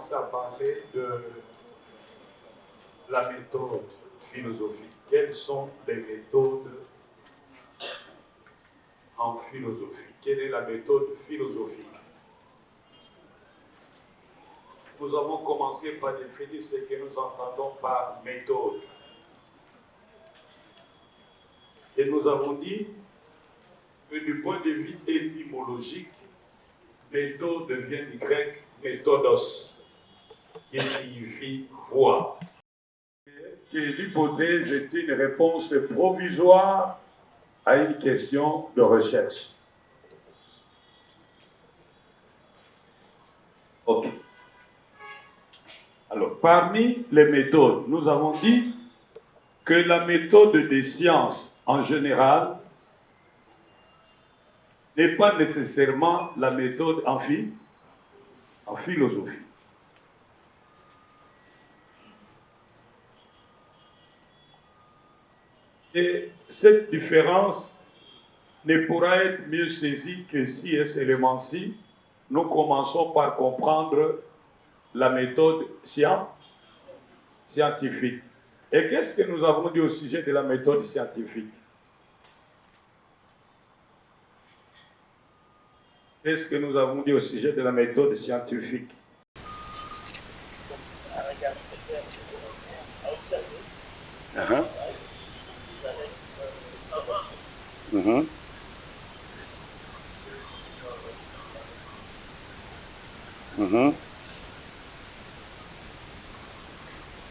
commencer à parler de la méthode philosophique. Quelles sont les méthodes en philosophie? Quelle est la méthode philosophique? Nous avons commencé par définir ce que nous entendons par méthode. Et nous avons dit que du point de vue étymologique, méthode vient du grec méthodos, qui signifie voie. Que l'hypothèse est une réponse provisoire à une question de recherche. Ok. Alors, parmi les méthodes, nous avons dit que la méthode des sciences en général n'est pas nécessairement la méthode en philosophie. Et cette différence ne pourra être mieux saisie que si, à cet élément-ci, nous commençons par comprendre la méthode scientifique. Et qu'est-ce que nous avons dit au sujet de la méthode scientifique? Qu'est-ce que nous avons dit au sujet de la méthode scientifique?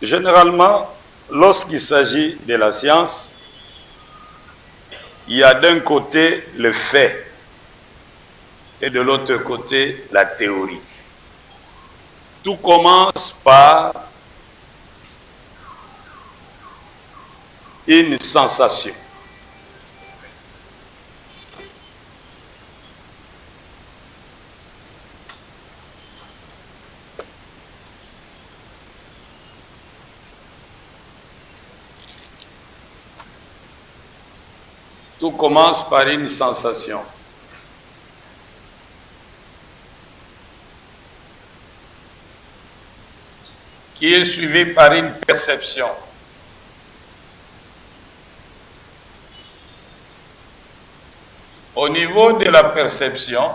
Généralement, lorsqu'il s'agit de la science, il y a d'un côté le fait et de l'autre côté la théorie. Tout commence par une sensation. Tout commence par une sensation. Qui est suivie par une perception. Au niveau de la perception,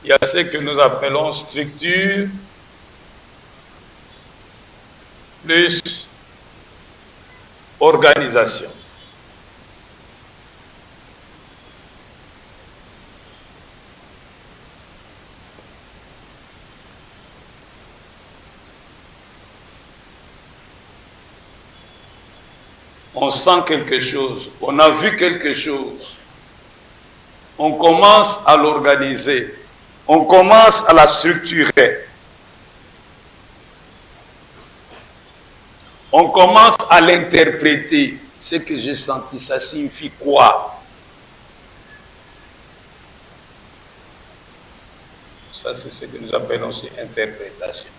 il y a ce que nous appelons structure plus organisation. On sent quelque chose, on a vu quelque chose, on commence à l'organiser, on commence à la structurer, on commence à l'interpréter. Ce que j'ai senti, ça signifie quoi? Ça, c'est ce que nous appelons aussi interprétation.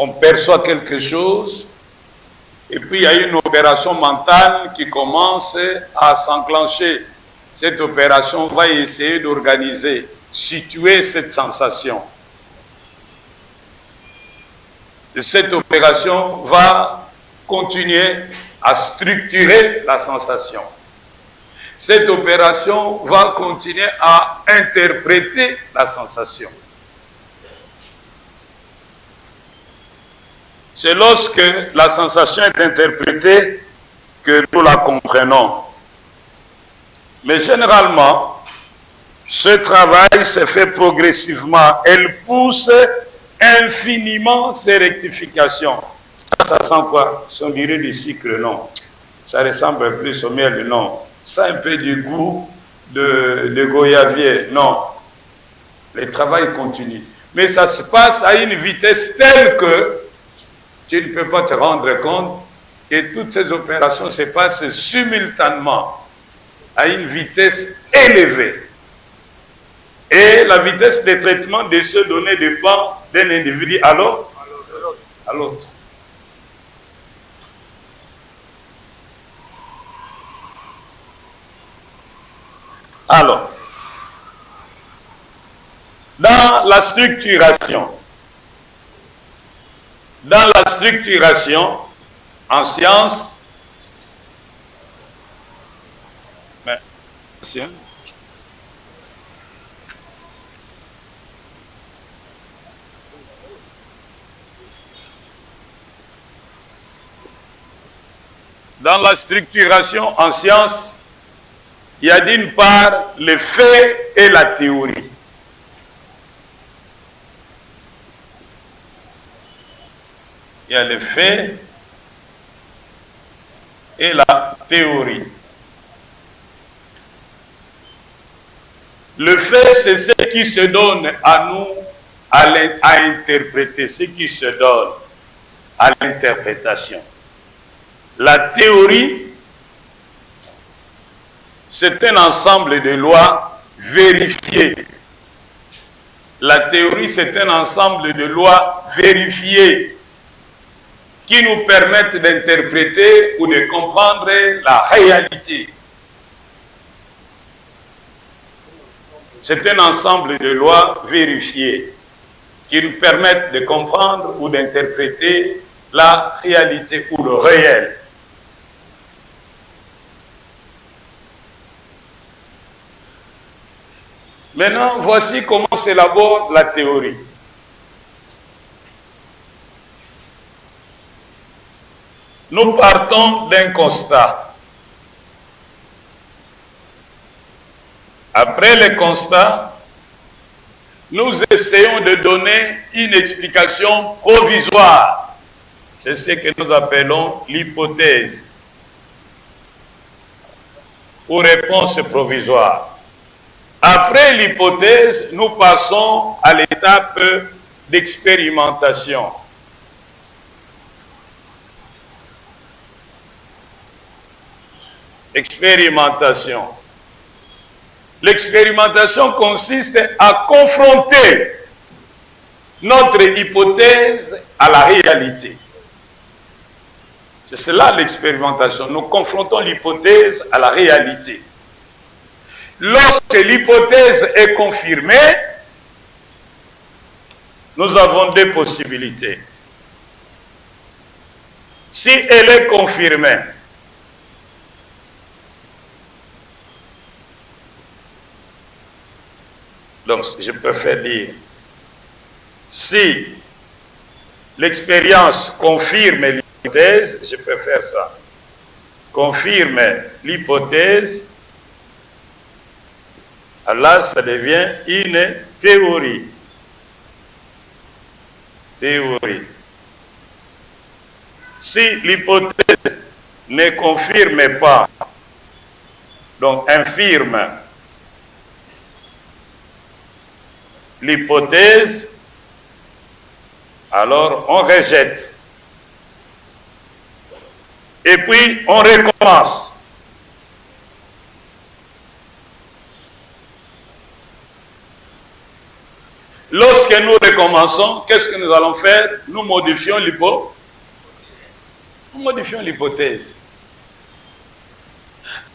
On perçoit quelque chose, et puis il y a une opération mentale qui commence à s'enclencher. Cette opération va essayer d'organiser, situer cette sensation. Et cette opération va continuer à structurer la sensation. Cette opération va continuer à interpréter la sensation. C'est lorsque la sensation est interprétée que nous la comprenons. Mais généralement, ce travail se fait progressivement. Elle pousse infiniment ses rectifications. Ça sent quoi? On dirait du sucre, non. Ça ressemble plus au miel, non. Ça a un peu du goût de goyavier, non. Le travail continue. Mais ça se passe à une vitesse telle que tu ne peux pas te rendre compte que toutes ces opérations se passent simultanément à une vitesse élevée. Et la vitesse de traitement de ces données dépend d'un individu à l'autre. Alors, dans la structuration en sciences, il y a d'une part le fait et la théorie. Il y a le fait et la théorie. Le fait, c'est ce qui se donne à nous à interpréter, ce qui se donne à l'interprétation. La théorie, c'est un ensemble de lois vérifiées. La théorie, c'est un ensemble de lois vérifiées qui nous permettent d'interpréter ou de comprendre la réalité. C'est un ensemble de lois vérifiées qui nous permettent de comprendre ou d'interpréter la réalité ou le réel. Maintenant, voici comment s'élabore la théorie. Nous partons d'un constat. Après le constat, nous essayons de donner une explication provisoire. C'est ce que nous appelons l'hypothèse ou réponse provisoire. Après l'hypothèse, nous passons à l'étape d'expérimentation. Expérimentation. L'expérimentation consiste à confronter notre hypothèse à la réalité. C'est cela l'expérimentation. Nous confrontons l'hypothèse à la réalité. Lorsque l'hypothèse est confirmée, nous avons deux possibilités. Si elle est confirmée, donc je préfère dire, si l'expérience confirme l'hypothèse, je préfère ça, confirme l'hypothèse, alors ça devient une théorie. Théorie. Si l'hypothèse ne confirme pas, donc infirme l'hypothèse, alors on rejette. Et puis on recommence. Lorsque nous recommençons, qu'est-ce que nous allons faire? Nous modifions l'hypothèse.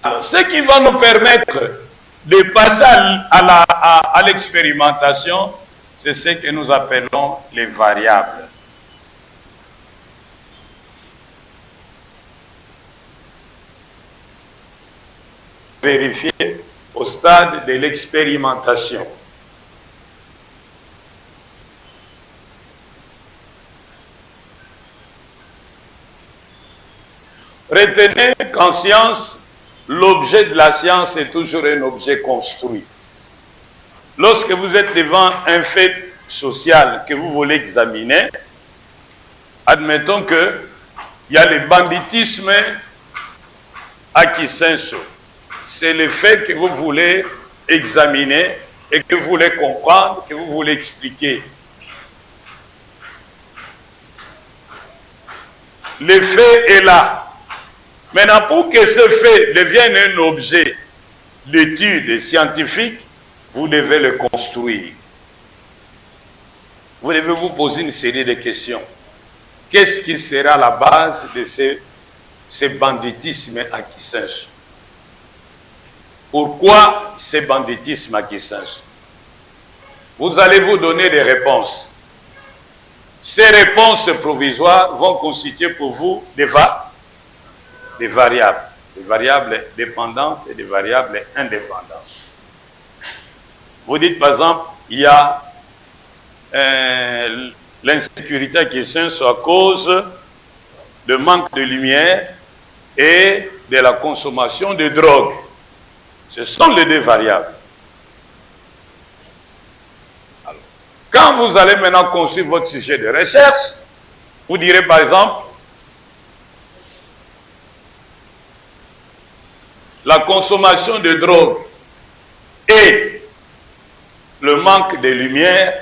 Alors, ce qui va nous permettre de passer à l'expérimentation, c'est ce que nous appelons les variables. Vérifier au stade de l'expérimentation. Retenez qu'en science, l'objet de la science est toujours un objet construit. Lorsque vous êtes devant un fait social que vous voulez examiner, admettons qu'il y a le banditisme à Kisenso. C'est le fait que vous voulez examiner et que vous voulez comprendre, que vous voulez expliquer. Le fait est là. Maintenant, pour que ce fait devienne un objet d'étude scientifique, vous devez le construire. Vous devez vous poser une série de questions. Qu'est-ce qui sera la base de ce banditisme à Kisenso? Pourquoi ce banditisme à Kissenso? Vous allez vous donner des réponses. Ces réponses provisoires vont constituer pour vous des variables. Des variables dépendantes et des variables indépendantes. Vous dites par exemple, il y a l'insécurité à Kissenso à cause de manque de lumière et de la consommation de drogue. Ce sont les deux variables. Alors, quand vous allez maintenant construire votre sujet de recherche, vous direz par exemple, la consommation de drogue et le manque de lumière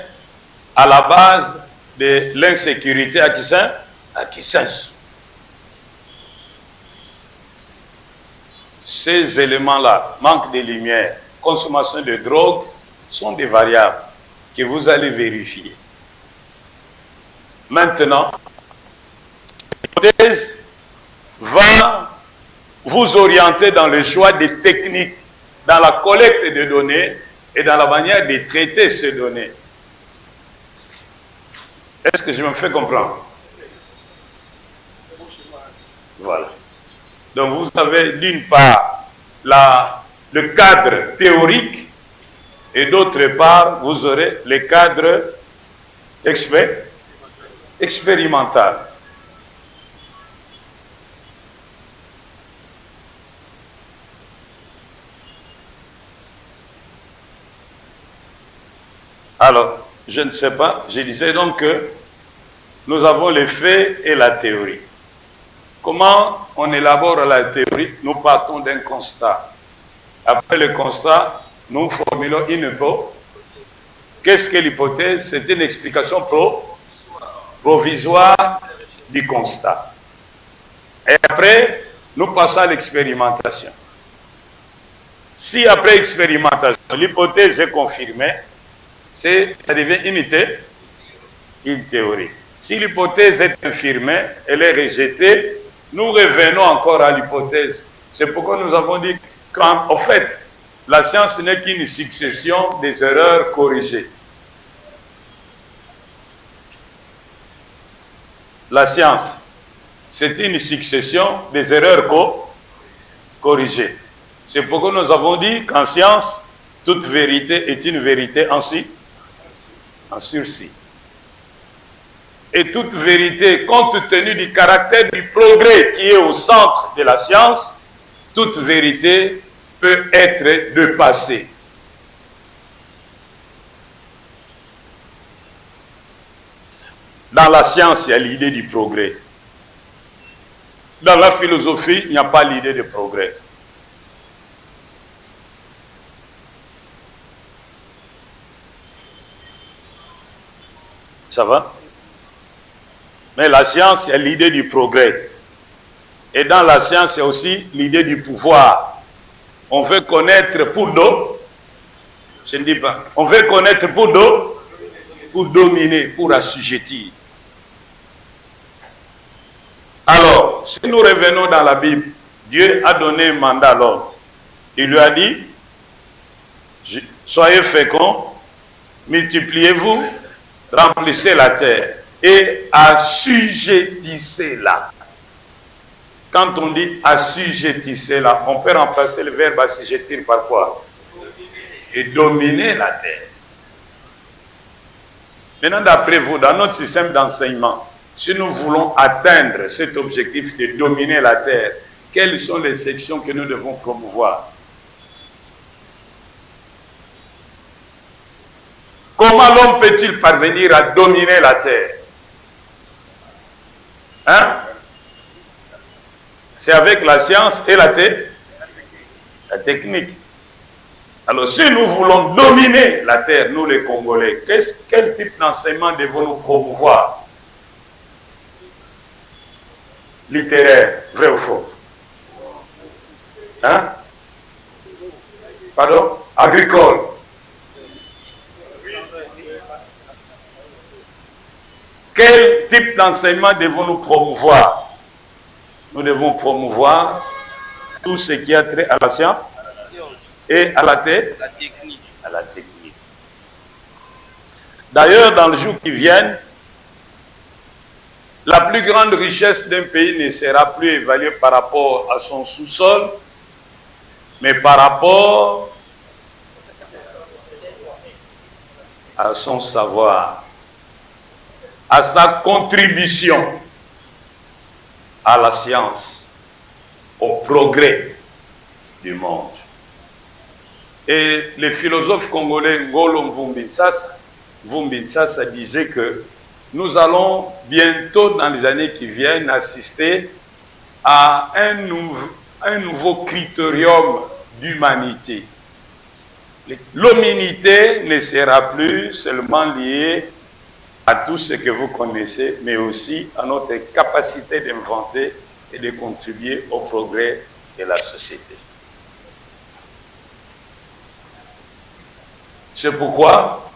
à la base de l'insécurité à Kissenso. Ces éléments-là, manque de lumière, consommation de drogue, sont des variables que vous allez vérifier. Maintenant, l'hypothèse va vous orienter dans le choix des techniques, dans la collecte de données et dans la manière de traiter ces données. Est-ce que je me fais comprendre? Voilà. Donc vous avez d'une part le cadre théorique et d'autre part vous aurez le cadre expérimental. Alors, je ne sais pas, je disais donc que nous avons les faits et la théorie. Comment on élabore la théorie? Nous partons d'un constat. Après le constat, nous formulons une hypothèse. Qu'est-ce que l'hypothèse? C'est une explication provisoire du constat. Et après, nous passons à l'expérimentation. Si après expérimentation, l'hypothèse est confirmée, ça devient une théorie. Si l'hypothèse est infirmée, elle est rejetée, nous revenons encore à l'hypothèse. C'est pourquoi nous avons dit qu'en fait, la science n'est qu'une succession des erreurs corrigées. La science, c'est une succession des erreurs corrigées. C'est pourquoi nous avons dit qu'en science, toute vérité est une vérité en sursis. Et toute vérité, compte tenu du caractère du progrès qui est au centre de la science, toute vérité peut être dépassée. Dans la science, il y a l'idée du progrès. Dans la philosophie, il n'y a pas l'idée de progrès. Ça va? Mais la science, il y a l'idée du progrès. Et dans la science, il y a aussi l'idée du pouvoir. On veut connaître pour je ne dis pas. On veut connaître pour dominer, pour assujettir. Alors, si nous revenons dans la Bible, Dieu a donné un mandat à l'homme. Il lui a dit, soyez féconds, multipliez-vous, remplissez la terre et assujettissez-la. Quand on dit assujettissez-la, on peut remplacer le verbe assujettir par quoi? Et dominer la terre. Maintenant, d'après vous, dans notre système d'enseignement, si nous voulons atteindre cet objectif de dominer la terre, quelles sont les sections que nous devons promouvoir? Comment l'homme peut-il parvenir à dominer la terre? Hein? C'est avec la science et la technique. Alors, si nous voulons dominer la terre, nous les Congolais, quel type d'enseignement devons-nous promouvoir? Littéraire, vrai ou faux? Hein? Pardon? Agricole. Quel type d'enseignement devons-nous promouvoir? Nous devons promouvoir tout ce qui a trait à la science, et à la tête, La technique. à la technique. D'ailleurs, dans les jours qui viennent, la plus grande richesse d'un pays ne sera plus évaluée par rapport à son sous-sol, mais par rapport à son savoir, à sa contribution à la science, au progrès du monde. Et le philosophe congolais Ngolo Mvumbi-Nsasa disait que nous allons bientôt, dans les années qui viennent, assister à un nouveau critérium d'humanité. L'humanité ne sera plus seulement liée à tout ce que vous connaissez, mais aussi à notre capacité d'inventer et de contribuer au progrès de la société. C'est pourquoi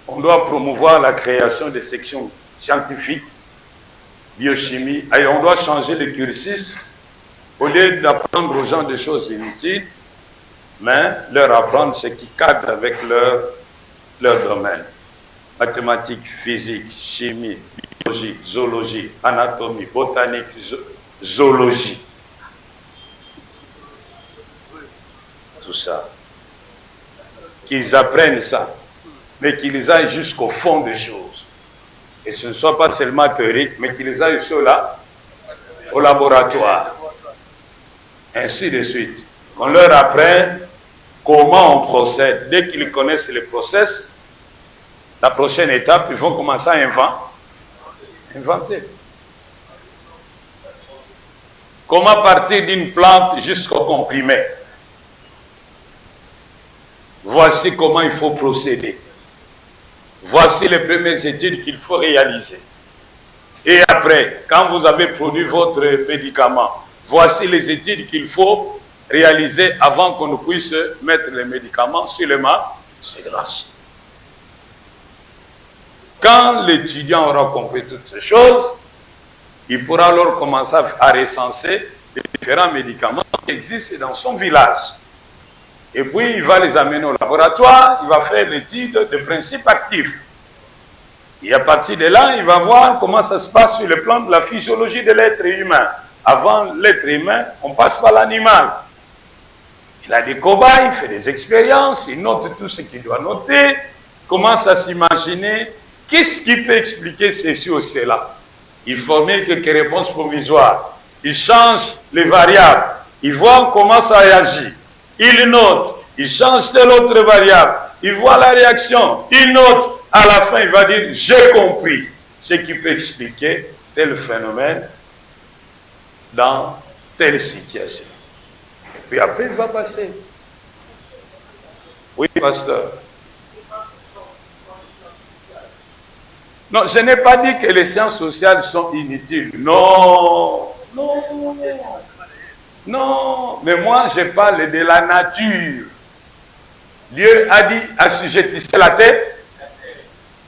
on doit promouvoir la création des sections scientifiques, biochimie, et on doit changer le cursus au lieu d'apprendre aux gens des choses inutiles, mais leur apprendre ce qui cadre avec leur domaine. Mathématiques, physique, chimie, biologie, zoologie, anatomie, botanique, zoologie. Tout ça. Qu'ils apprennent ça, mais qu'ils aillent jusqu'au fond des choses. Et ce ne soit pas seulement théorique, mais qu'ils aillent au laboratoire. Ainsi de suite. On leur apprenne comment on procède. Dès qu'ils connaissent les process, la prochaine étape, ils vont commencer à inventer. Comment partir d'une plante jusqu'au comprimé? Voici comment il faut procéder. Voici les premières études qu'il faut réaliser. Et après, quand vous avez produit votre médicament, voici les études qu'il faut réaliser avant qu'on ne puisse mettre les médicaments sur le marché. Quand l'étudiant aura compris toutes ces choses, il pourra alors commencer à recenser les différents médicaments qui existent dans son village. Et puis, il va les amener au laboratoire, il va faire l'étude des principes actifs. Et à partir de là, il va voir comment ça se passe sur le plan de la physiologie de l'être humain. Avant l'être humain, on passe par l'animal. Il a des cobayes, il fait des expériences, il note tout ce qu'il doit noter, commence à s'imaginer qu'est-ce qui peut expliquer ceci ou cela. Il formule quelques réponses provisoires. Il change les variables. Il voit comment ça réagit. Il note. Il change telle autre variable. Il voit la réaction. Il note. À la fin, il va dire « J'ai compris ce qui peut expliquer tel phénomène dans telle situation. » Et puis après, il va passer. Oui, pasteur. Non, je n'ai pas dit que les sciences sociales sont inutiles. Non, non, non. Mais moi, je parle de la nature. Dieu a dit assujettissez la terre.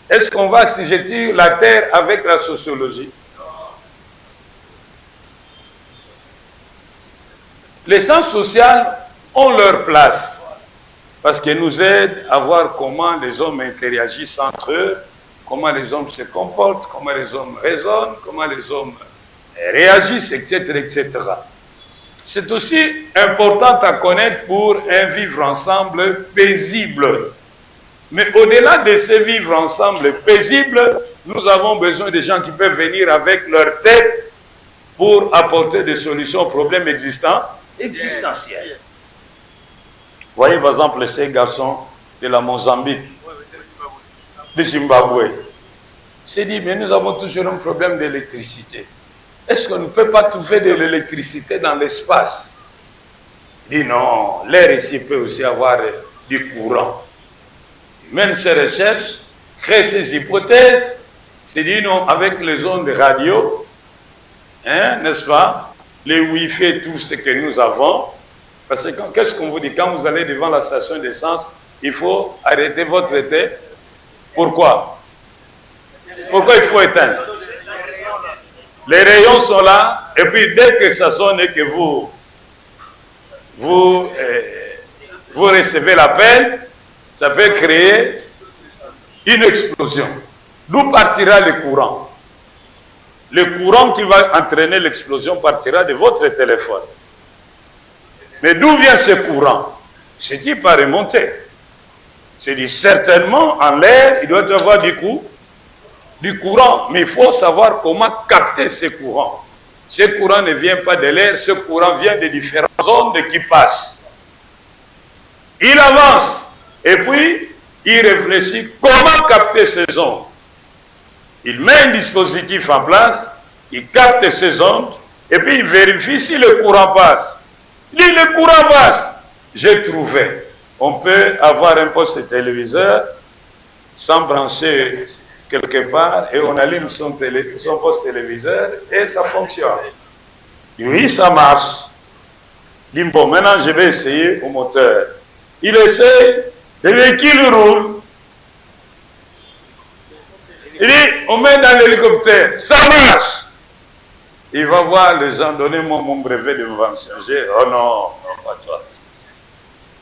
Est-ce qu'on va assujettir la terre avec la sociologie? Les sciences sociales ont leur place parce qu'elles nous aident à voir comment les hommes interagissent entre eux, comment les hommes se comportent, comment les hommes raisonnent, comment les hommes réagissent, etc., etc. C'est aussi important à connaître pour un vivre ensemble paisible. Mais au-delà de ce vivre ensemble paisible, nous avons besoin de gens qui peuvent venir avec leur tête pour apporter des solutions aux problèmes existentiels. Voyez par exemple ces garçons de la Mozambique, de Zimbabwe. C'est dit, mais nous avons toujours un problème d'électricité. Est-ce qu'on ne peut pas trouver de l'électricité dans l'espace? Il dit non, l'air ici peut aussi avoir du courant. Même ces recherches créent ces hypothèses. C'est dit non, avec les ondes radio, hein, n'est-ce pas? Les Wi-Fi et tout ce que nous avons. Parce que qu'est-ce qu'on vous dit? Quand vous allez devant la station d'essence, il faut arrêter votre tête. Pourquoi? Pourquoi il faut éteindre? Les rayons sont là, et puis dès que ça sonne et que vous vous recevez l'appel, ça peut créer une explosion. D'où partira le courant? Le courant qui va entraîner l'explosion partira de votre téléphone. Mais d'où vient ce courant? C'est dit pas remonter. C'est dit certainement en l'air, il doit y avoir du courant. Mais il faut savoir comment capter ce courant. Ce courant ne vient pas de l'air, ce courant vient de différentes ondes qui passent. Il avance et puis il réfléchit comment capter ces ondes. Il met un dispositif en place, il capte ces ondes et puis il vérifie si le courant passe. Il dit le courant passe. J'ai trouvé. On peut avoir un poste téléviseur sans brancher quelque part et on allume son poste téléviseur et ça fonctionne. Oui, ça marche. Il dit bon, maintenant je vais essayer au moteur. Il essaie, le véhicule roule. Il dit, on met dans l'hélicoptère, ça marche. Il va voir les gens, donnez-moi mon brevet d'invention. Oh non, non, pas toi.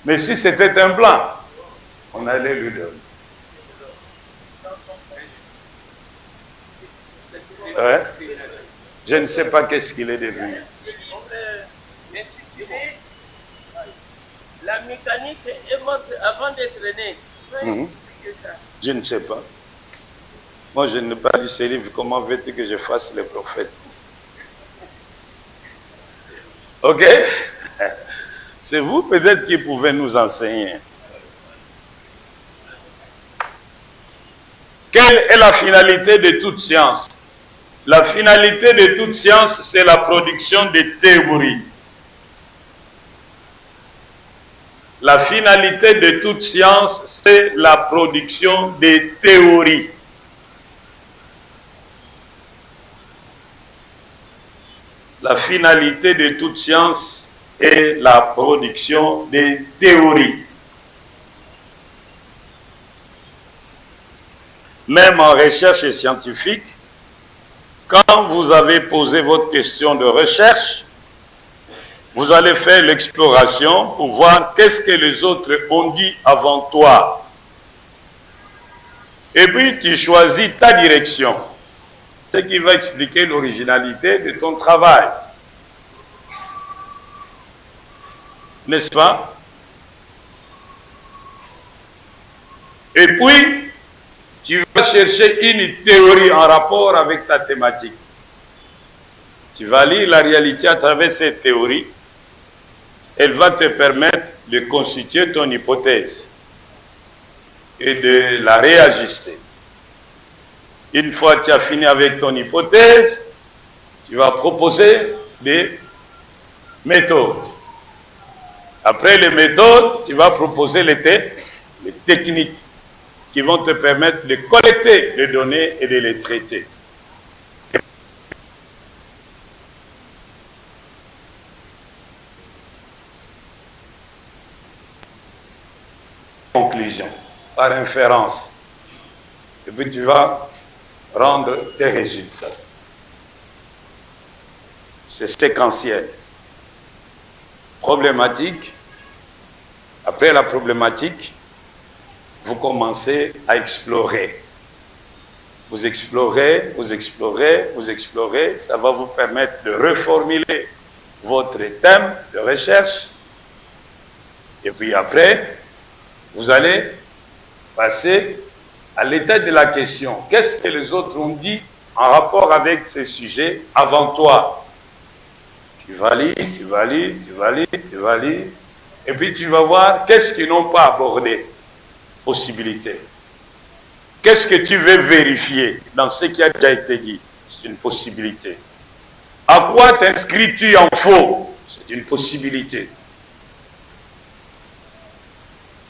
Mais si c'était un plan, on allait lui donner. Ouais. Je ne sais pas qu'est-ce qu'il est devenu. La mécanique avant d'être née. Je ne sais pas. Moi, je n'ai pas lu ce livre. Comment veux-tu que je fasse les prophètes? Ok? C'est vous peut-être qui pouvez nous enseigner. Quelle est la finalité de toute science? La finalité de toute science, c'est la production de théories. La finalité de toute science, c'est la production de théories. La finalité de toute science est la production de théories. Même en recherche scientifique, quand vous avez posé votre question de recherche, vous allez faire l'exploration pour voir qu'est-ce que les autres ont dit avant toi. Et puis tu choisis ta direction. Ce qui va expliquer l'originalité de ton travail. N'est-ce pas? Et puis, tu vas chercher une théorie en rapport avec ta thématique. Tu vas lire la réalité à travers cette théorie. Elle va te permettre de constituer ton hypothèse et de la réajuster. Une fois que tu as fini avec ton hypothèse, tu vas proposer des méthodes. Après les méthodes, tu vas proposer les techniques qui vont te permettre de collecter les données et de les traiter. Conclusion, par inférence. Et puis tu vas rendre tes résultats. C'est séquentiel. Problématique. Après la problématique, vous commencez à explorer. Vous explorez, vous explorez, vous explorez. Ça va vous permettre de reformuler votre thème de recherche. Et puis après, vous allez passer à l'état de la question. Qu'est-ce que les autres ont dit en rapport avec ces sujets avant toi? Tu vas lire, tu vas lire, tu vas lire, tu vas lire. Et puis tu vas voir qu'est-ce qu'ils n'ont pas abordé. Possibilité. Qu'est-ce que tu veux vérifier dans ce qui a déjà été dit? C'est une possibilité. À quoi t'inscris-tu en faux? C'est une possibilité.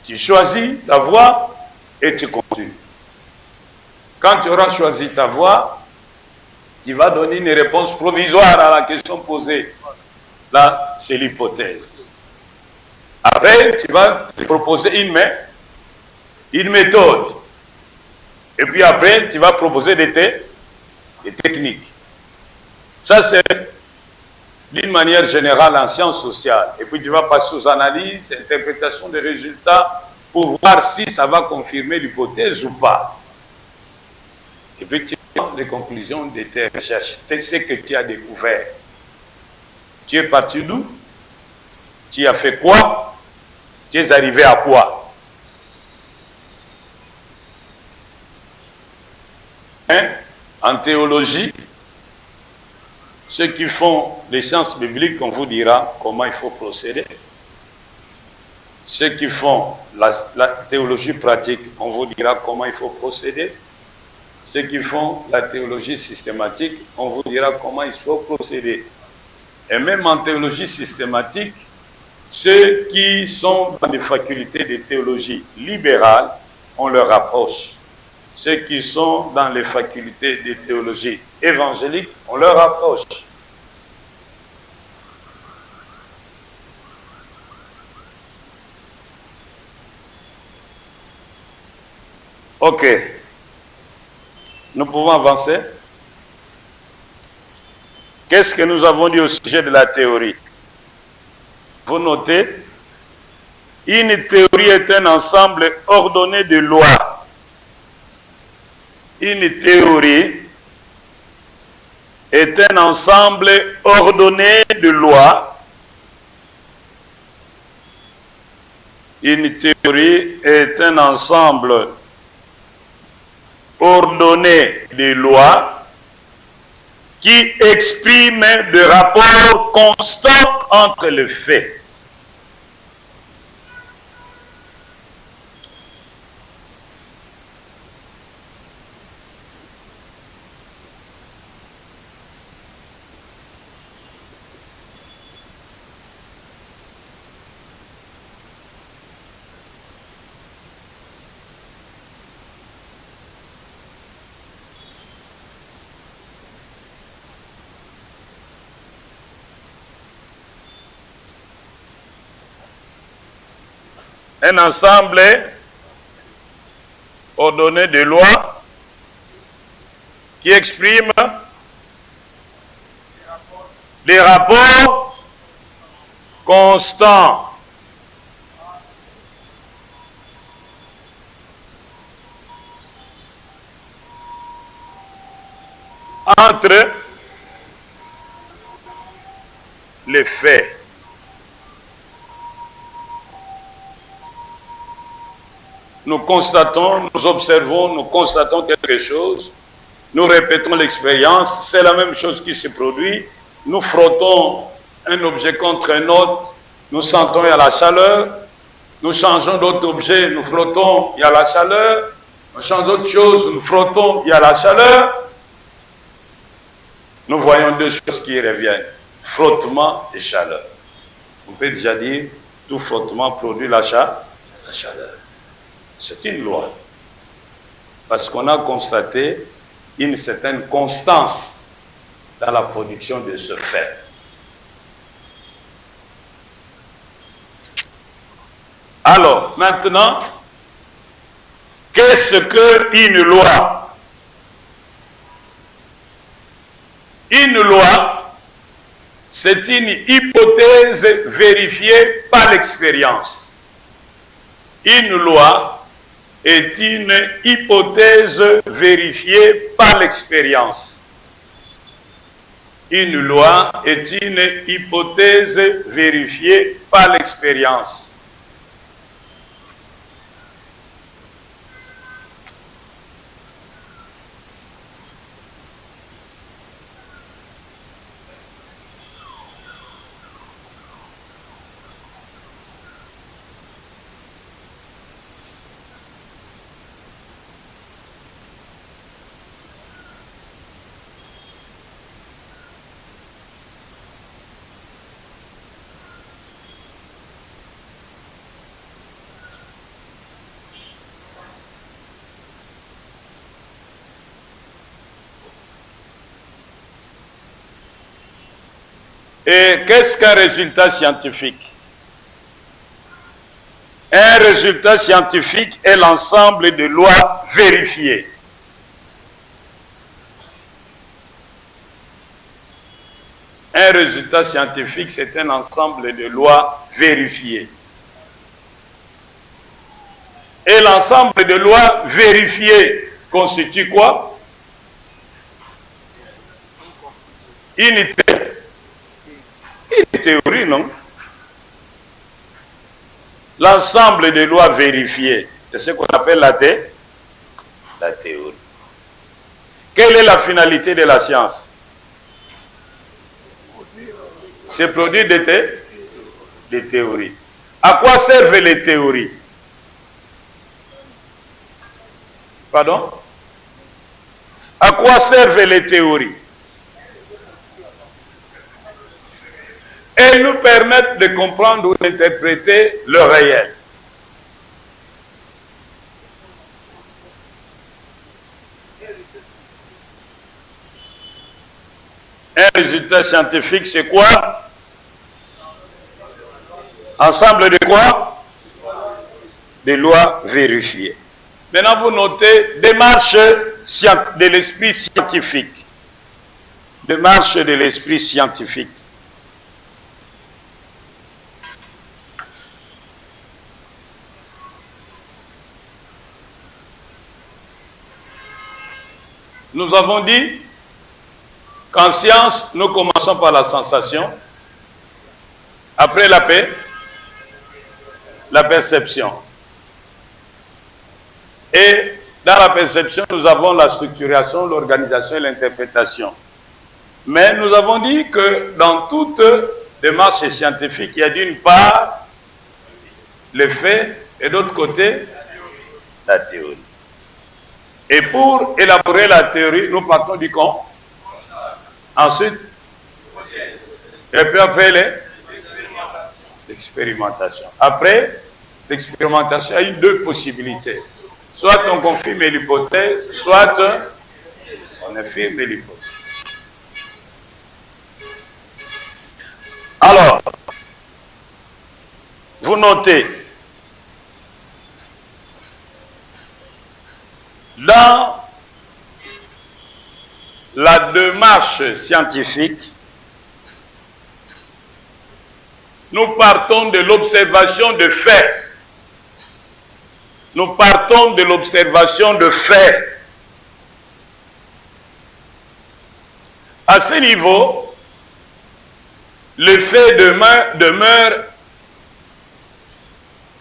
Tu choisis ta voie et tu continues. Quand tu auras choisi ta voie, tu vas donner une réponse provisoire à la question posée. Là, c'est l'hypothèse. Après, tu vas te proposer une méthode. Et puis après, tu vas proposer des techniques. Ça, c'est d'une manière générale en sciences sociales. Et puis tu vas passer aux analyses, interprétations des résultats pour voir si ça va confirmer l'hypothèse ou pas. Et puis tu as les conclusions de tes recherches. C'est ce que tu as découvert. Tu es parti d'où? Tu as fait quoi? Tu es arrivé à quoi? Hein? En théologie, ceux qui font les sciences bibliques, on vous dira comment il faut procéder. Ceux qui font la théologie pratique, on vous dira comment il faut procéder. Ceux qui font la théologie systématique, on vous dira comment il faut procéder. Et même en théologie systématique, ceux qui sont dans des facultés de théologie libérale, on leur approche. Ceux qui sont dans les facultés de théologie évangélique, on leur approche. Ok. Nous pouvons avancer. Qu'est-ce que nous avons dit au sujet de la théorie? Vous notez, une théorie est un ensemble ordonné de lois. Une théorie est un ensemble ordonné de lois. Une théorie est un ensemble ordonné de lois qui exprime des rapports constants entre les faits. Un ensemble ordonné de lois qui exprime des rapports constants entre les faits. Nous constatons, nous observons, nous constatons quelque chose, nous répétons l'expérience, c'est la même chose qui se produit, nous frottons un objet contre un autre, nous sentons il y a la chaleur, nous changeons d'autres objets, nous frottons, il y a la chaleur, nous changeons autre chose, nous frottons, il y a la chaleur. Nous voyons deux choses qui reviennent, frottement et chaleur. On peut déjà dire, tout frottement produit la chaleur. C'est une loi. Parce qu'on a constaté une certaine constance dans la production de ce fait. Alors, maintenant, qu'est-ce qu'une loi? Une loi, c'est une hypothèse vérifiée par l'expérience. Une loi est une hypothèse vérifiée par l'expérience. Une loi est une hypothèse vérifiée par l'expérience. Et qu'est-ce qu'un résultat scientifique? Un résultat scientifique est l'ensemble de lois vérifiées. Un résultat scientifique, c'est un ensemble de lois vérifiées. Et l'ensemble de lois vérifiées constitue quoi? Une théorie, non? L'ensemble des lois vérifiées, c'est ce qu'on appelle la théorie. Quelle est la finalité de la science? C'est produire des théories. À quoi servent les théories? Pardon? À quoi servent les théories? Elles nous permettent de comprendre ou d'interpréter le réel. Un résultat scientifique, c'est quoi? Ensemble de quoi? Des lois vérifiées. Maintenant, vous notez démarche de l'esprit scientifique. Démarche de l'esprit scientifique. Nous avons dit qu'en science, nous commençons par la sensation, après la paix, la perception. Et dans la perception, nous avons la structuration, l'organisation et l'interprétation. Mais nous avons dit que dans toute démarche scientifique, il y a d'une part le fait et d'autre côté la théorie. Et pour élaborer la théorie, nous partons du con. Ensuite, et puis après l'expérimentation. Après l'expérimentation, il y a deux possibilités. Soit on confirme l'hypothèse, soit on infirme l'hypothèse. Alors, vous notez, dans la démarche scientifique, nous partons de l'observation de faits. Nous partons de l'observation de faits. À ce niveau, le fait demeure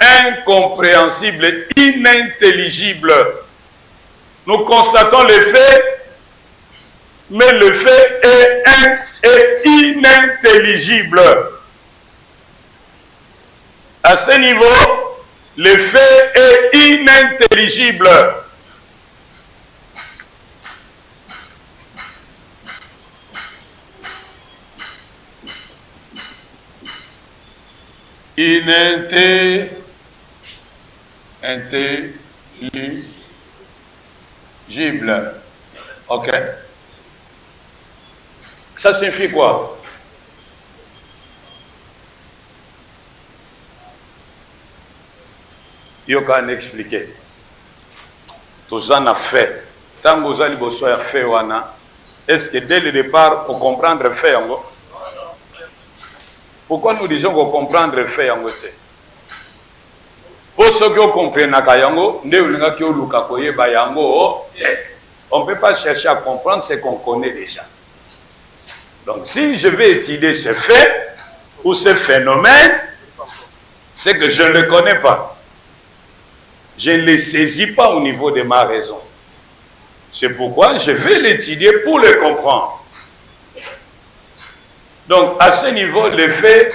incompréhensible, inintelligible. Nous constatons le fait, mais le fait est inintelligible. À ce niveau, le fait est inintelligible. Intelligible. Ok. Ça signifie quoi? Yo kan expliquer. Tous en a fait. Tant que vous allez faire fait wana, est-ce que dès le départ, on comprend le fait yango? Pourquoi nous disons qu'on comprend le fait yango? Pour ceux qui comprennent yango, on ne peut pas chercher à comprendre ce qu'on connaît déjà. Donc si je vais étudier ce fait ou ce phénomène, c'est que je ne le connais pas. Je ne les saisis pas au niveau de ma raison. C'est pourquoi je vais l'étudier pour le comprendre. Donc, à ce niveau, le fait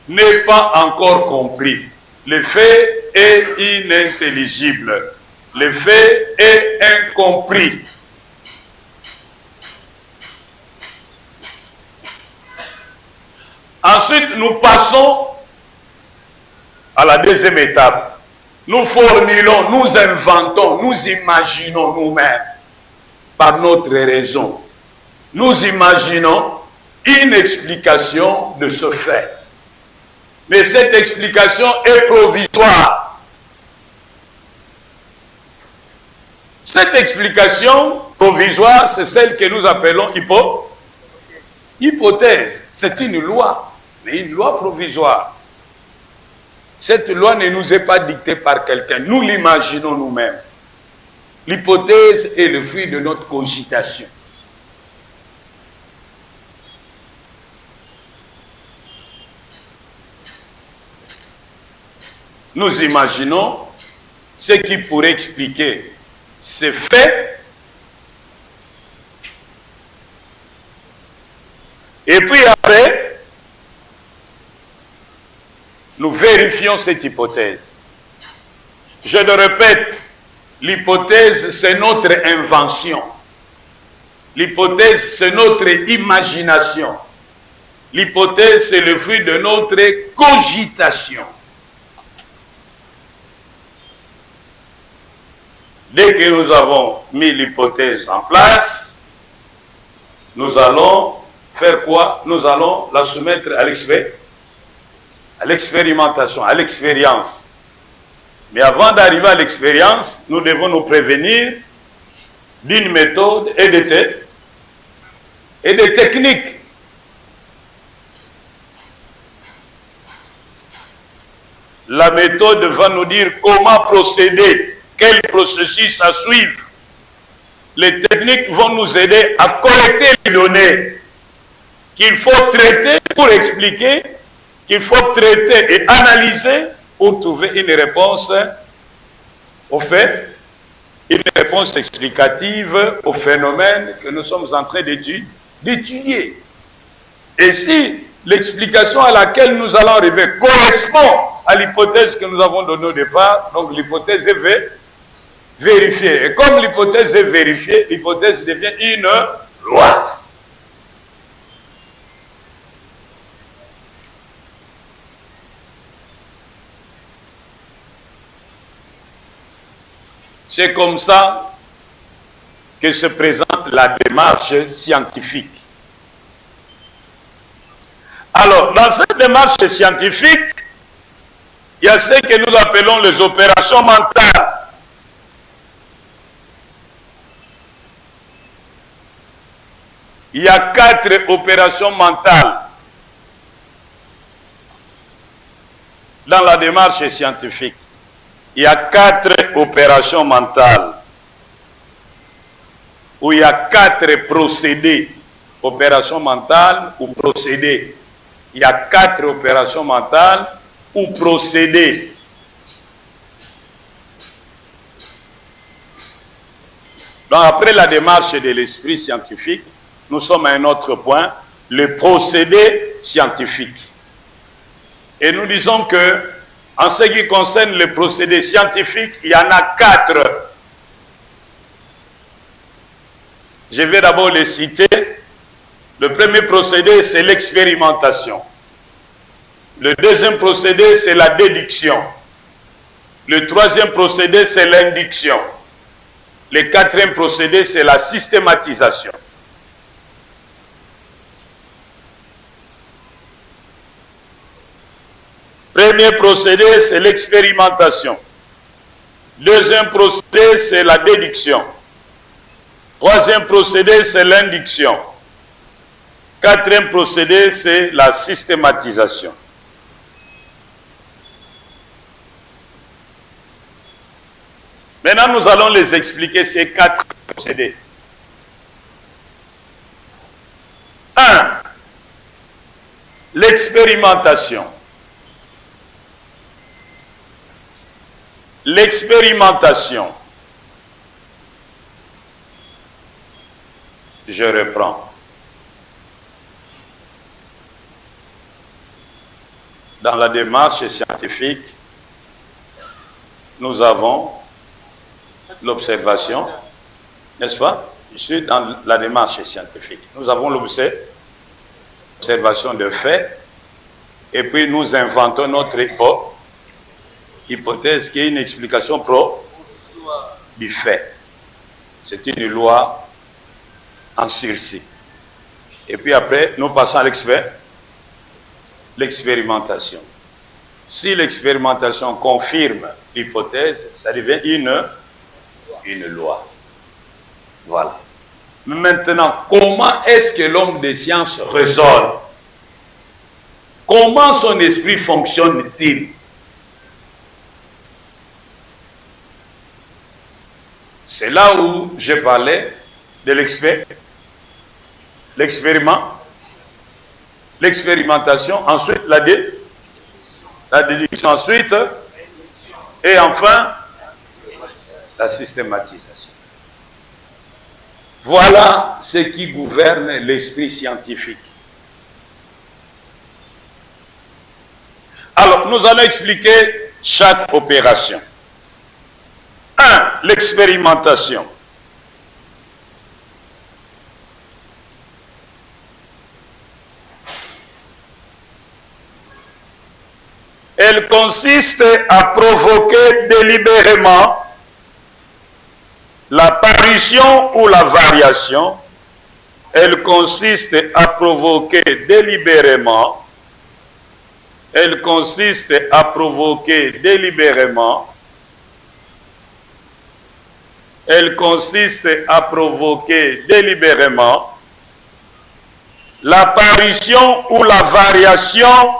n'est pas encore compris. Le fait est inintelligible. Le fait est incompris. Ensuite, nous passons à la deuxième étape. Nous formulons, nous inventons, nous imaginons nous-mêmes, par notre raison, nous imaginons une explication de ce fait. Mais cette explication est provisoire. Cette explication provisoire, c'est celle que nous appelons hypothèse, c'est une loi, mais une loi provisoire. Cette loi ne nous est pas dictée par quelqu'un, nous l'imaginons nous-mêmes. L'hypothèse est le fruit de notre cogitation. Nous imaginons ce qui pourrait expliquer ces faits. Et puis après, nous vérifions cette hypothèse. Je le répète, l'hypothèse, c'est notre invention. L'hypothèse, c'est notre imagination. L'hypothèse, c'est le fruit de notre cogitation. Dès que nous avons mis l'hypothèse en place, nous allons faire quoi? Nous allons la soumettre à l'expérimentation, à l'expérience. Mais avant d'arriver à l'expérience, nous devons nous prévenir d'une méthode et des techniques. La méthode va nous dire comment procéder, quel processus à suivre. Les techniques vont nous aider à collecter les données qu'il faut traiter pour expliquer, qu'il faut traiter et analyser pour trouver une réponse au fait, une réponse explicative au phénomène que nous sommes en train d'étudier. Et si l'explication à laquelle nous allons arriver correspond à l'hypothèse que nous avons donnée au départ, donc l'hypothèse est vérifiée. Et comme l'hypothèse est vérifiée, l'hypothèse devient une loi. C'est comme ça que se présente la démarche scientifique. Alors, dans cette démarche scientifique, il y a ce que nous appelons les opérations mentales. Il y a 4 opérations mentales dans la démarche scientifique. Il y a 4 opérations mentales, où il y a 4 procédés, opérations mentales ou procédés. Il y a 4 opérations mentales ou procédés. Donc après la démarche de l'esprit scientifique, nous sommes à un autre point, le procédé scientifique. Et nous disons que en ce qui concerne les procédés scientifiques, il y en a 4. Je vais d'abord les citer. Le premier procédé, c'est l'expérimentation. Le deuxième procédé, c'est la déduction. Le troisième procédé, c'est l'induction. Le quatrième procédé, c'est la systématisation. Premier procédé, c'est l'expérimentation. Deuxième procédé, c'est la déduction. Troisième procédé, c'est l'induction. Quatrième procédé, c'est la systématisation. Maintenant, nous allons les expliquer, ces 4 procédés. 1. L'expérimentation. L'expérimentation. Je reprends. Dans la démarche scientifique, nous avons l'observation, n'est-ce pas? Je suis dans la démarche scientifique. Nous avons l'observation de faits, et puis nous inventons notre hypothèse qui est une explication du fait. C'est une loi en sursis. Et puis après, nous passons à l'expérimentation. Si l'expérimentation confirme l'hypothèse, ça devient une loi. Voilà. Maintenant, comment est-ce que l'homme de science raisonne? Comment son esprit fonctionne-t-il? C'est là où je parlais de l'expérimentation, ensuite la déduction, ensuite, et enfin, la systématisation. Voilà ce qui gouverne l'esprit scientifique. Alors, nous allons expliquer chaque opération. 1. L'expérimentation. Elle consiste à provoquer délibérément l'apparition ou la variation. Elle consiste à provoquer délibérément. Elle consiste à provoquer délibérément. Elle consiste à provoquer délibérément l'apparition ou la variation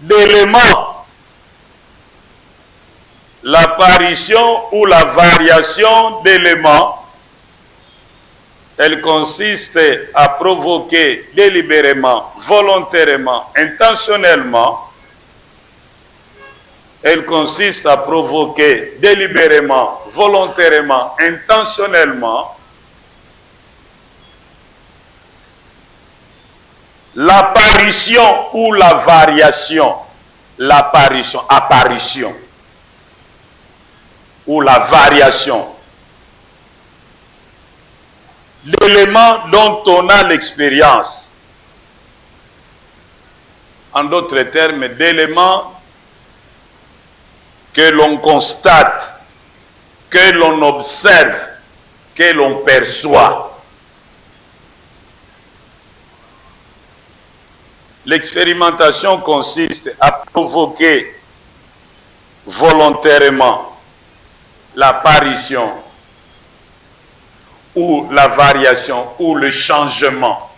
d'éléments. L'apparition ou la variation d'éléments. Elle consiste à provoquer délibérément, volontairement, intentionnellement. Elle consiste à provoquer délibérément, volontairement, intentionnellement l'apparition ou la variation, apparition ou la variation d'éléments dont on a l'expérience. En d'autres termes, d'éléments que l'on constate, que l'on observe, que l'on perçoit. L'expérimentation consiste à provoquer volontairement l'apparition ou la variation ou le changement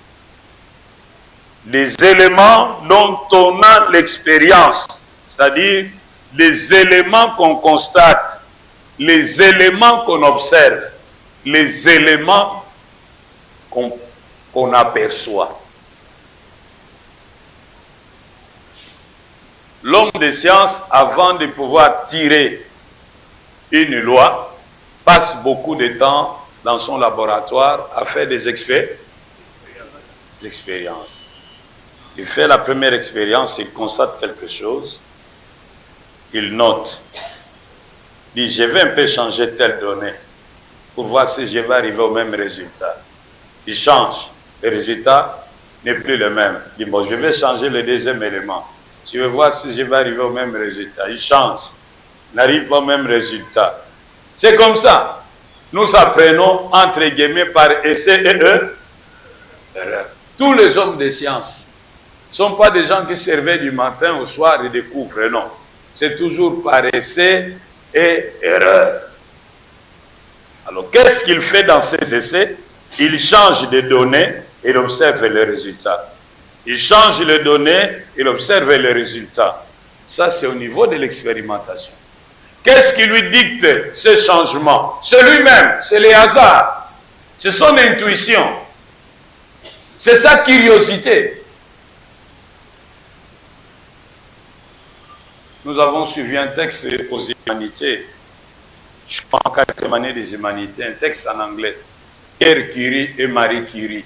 des éléments dont on a l'expérience, c'est-à-dire les éléments qu'on constate, les éléments qu'on observe, les éléments qu'on aperçoit. L'homme de science, avant de pouvoir tirer une loi, passe beaucoup de temps dans son laboratoire à faire des expériences. Il fait la première expérience, il constate quelque chose, il note, dit je vais un peu changer telle donnée pour voir si je vais arriver au même résultat. Il change, le résultat n'est plus le même. Il dit bon, je vais changer le deuxième élément. Je vais voir si je vais arriver au même résultat. Il change, n'arrive pas au même résultat. C'est comme ça. Nous apprenons entre guillemets par essai et erreur. Tous les hommes de science ne sont pas des gens qui servaient du matin au soir et découvrent, non. C'est toujours par essai et erreur. Alors, qu'est-ce qu'il fait dans ces essais? Il change de données et il observe les résultats. Il change les données, il observe les résultats. Ça, c'est au niveau de l'expérimentation. Qu'est-ce qui lui dicte ce changement? C'est lui-même, c'est les hasards, c'est son intuition, c'est sa curiosité. Nous avons suivi un texte aux humanités, je crois en 4e année des humanités, un texte en anglais, Pierre Curie et Marie Curie.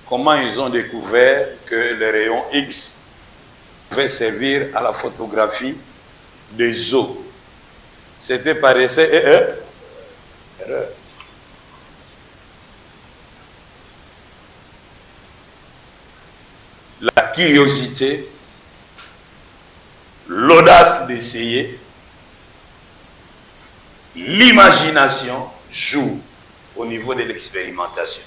Comment ils ont découvert que les rayons X pouvaient servir à la photographie des eaux. C'était par essai et erreur. La curiosité, l'audace d'essayer, l'imagination jouent au niveau de l'expérimentation.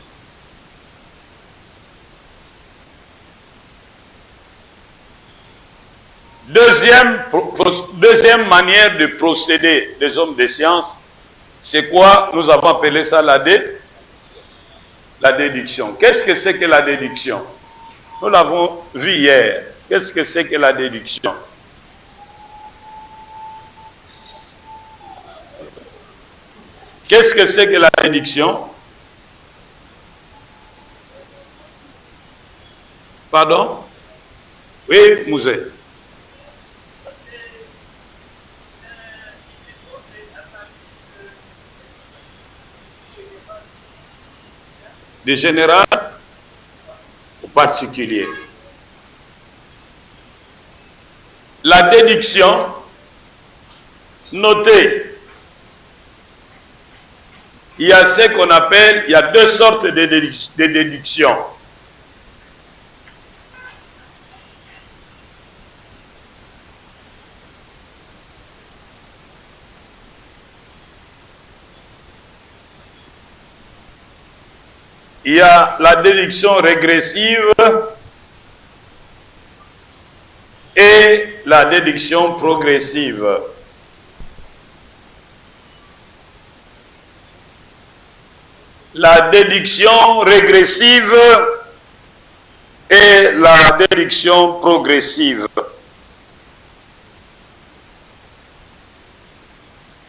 Deuxième manière de procéder des hommes de science, c'est quoi? Nous avons appelé ça La déduction. Qu'est-ce que c'est que la déduction? Nous l'avons vu hier. Qu'est-ce que c'est que la déduction? Qu'est-ce que c'est que la déduction? Pardon? Oui, Mouzé. Du général au particulier. La déduction, notez, il y a ce qu'on appelle, il y a deux sortes de déductions. Il y a la déduction régressive et la déduction progressive. La déduction régressive et la déduction progressive.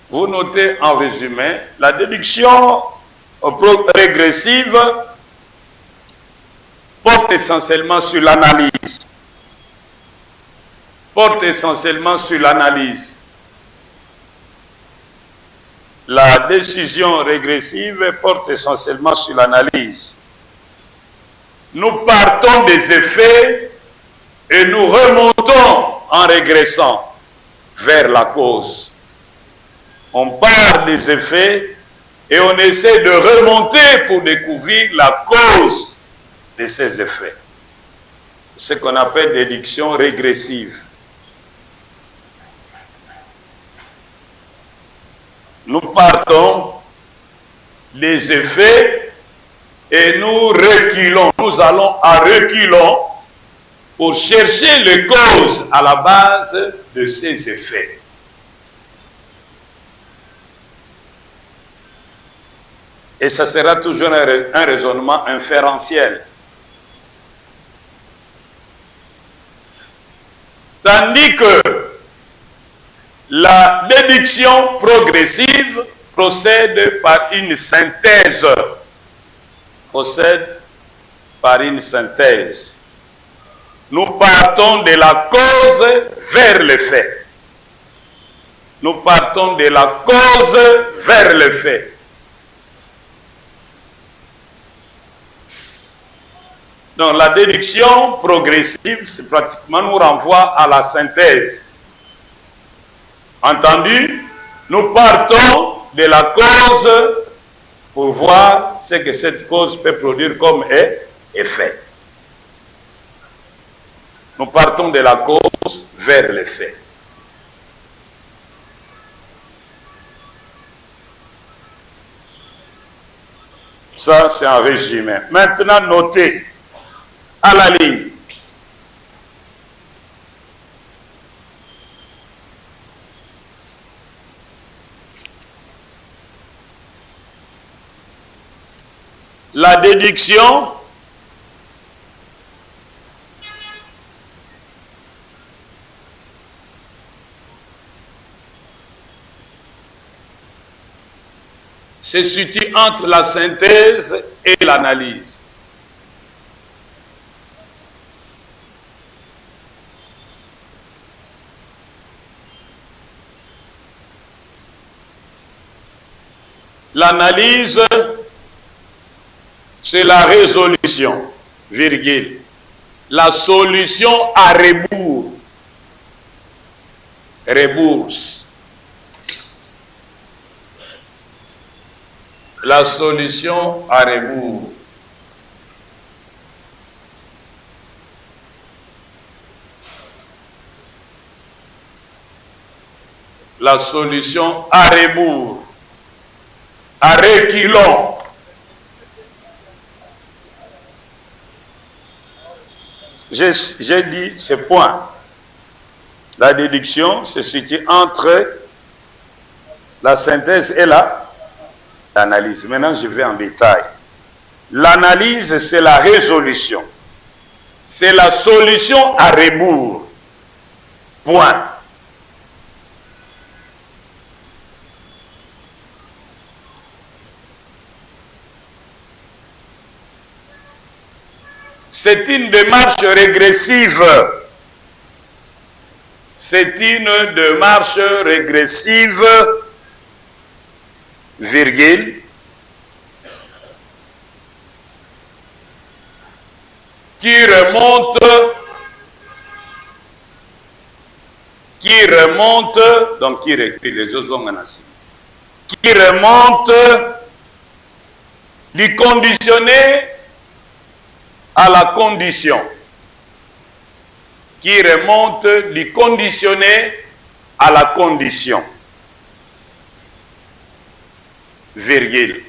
Vous notez en résumé, la déduction régressive porte essentiellement sur l'analyse. Porte essentiellement sur l'analyse. La décision régressive porte essentiellement sur l'analyse. Nous partons des effets et nous remontons en régressant vers la cause. On part des effets et on essaie de remonter pour découvrir la cause de ces effets. Ce qu'on appelle déduction régressive. Nous partons des effets et nous reculons. Nous allons à reculons pour chercher les causes à la base de ces effets. Et ça sera toujours un raisonnement inférentiel. Tandis que la déduction progressive procède par une synthèse. Procède par une synthèse. Nous partons de la cause vers l'effet. Nous partons de la cause vers l'effet. Donc la déduction progressive, c'est pratiquement nous renvoie à la synthèse. Entendu? Nous partons de la cause pour voir ce que cette cause peut produire comme effet. Nous partons de la cause vers l'effet. Ça, c'est un résumé. Maintenant, notez à la ligne. La déduction se situe entre la synthèse et l'analyse. L'analyse, c'est la résolution, virgule, la solution à rebours, la solution à rebours. La solution à rebours, à reculons. J'ai dit ce point. La déduction se situe entre la synthèse et l'analyse. Maintenant, je vais en détail. L'analyse, c'est la résolution. C'est la solution à rebours. Point. C'est une démarche régressive. C'est une démarche régressive, virgule, qui remonte, donc qui remonte, du conditionné à la condition. Qui remonte du conditionné à la condition. Virgule.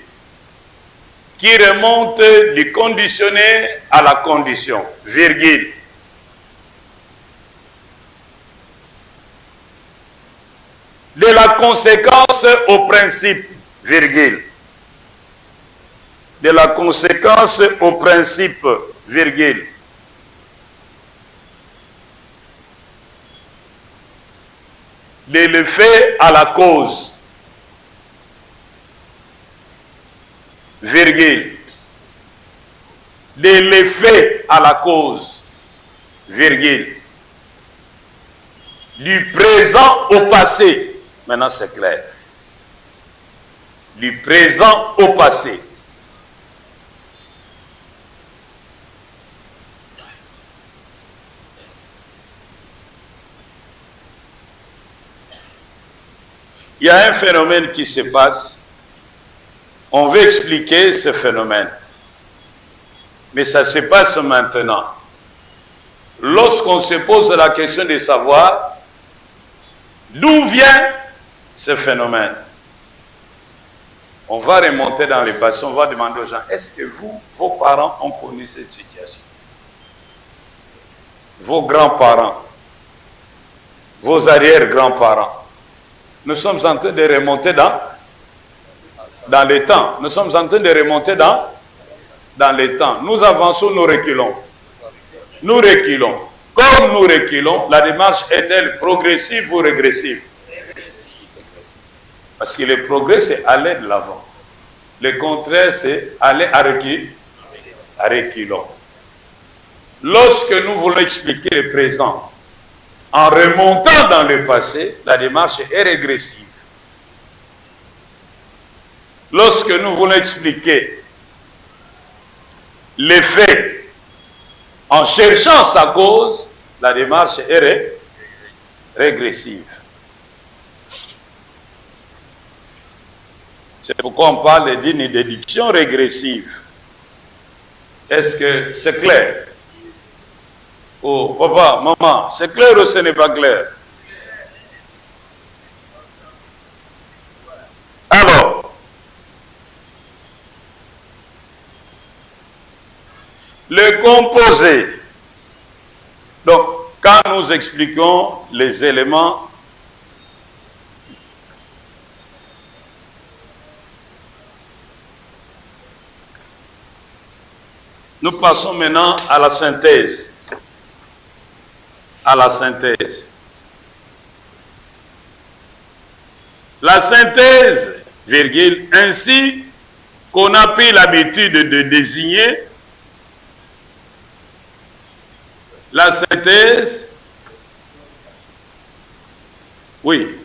Qui remonte du conditionné à la condition. Virgule. De la conséquence au principe. Virgule. De la conséquence au principe. Virgule. De l'effet à la cause, virgule, de l'effet à la cause, virgule, du présent au passé, maintenant c'est clair, du présent au passé. Il y a un phénomène qui se passe. On veut expliquer ce phénomène. Mais ça se passe maintenant. Lorsqu'on se pose la question de savoir d'où vient ce phénomène, on va remonter dans le passé, on va demander aux gens, est-ce que vous, vos parents ont connu cette situation? Vos grands-parents, vos arrière-grands-parents. Nous sommes en train de remonter dans le temps. Nous sommes en train de remonter dans le temps. Nous avançons, nous reculons. Nous reculons. Comme nous reculons, la démarche est-elle progressive ou régressive? Parce que le progrès, c'est aller de l'avant. Le contraire, c'est aller à reculons. Lorsque nous voulons expliquer le présent, en remontant dans le passé, la démarche est régressive. Lorsque nous voulons expliquer l'effet en cherchant sa cause, la démarche est régressive. C'est pourquoi on parle d'une déduction régressive. Est-ce que c'est clair? Oh, papa, maman, c'est clair ou ce n'est pas clair? Alors, le composé. Donc, quand nous expliquons les éléments, nous passons maintenant à la synthèse. À la synthèse. La synthèse, virgule, ainsi qu'on a pris l'habitude de désigner la synthèse, oui,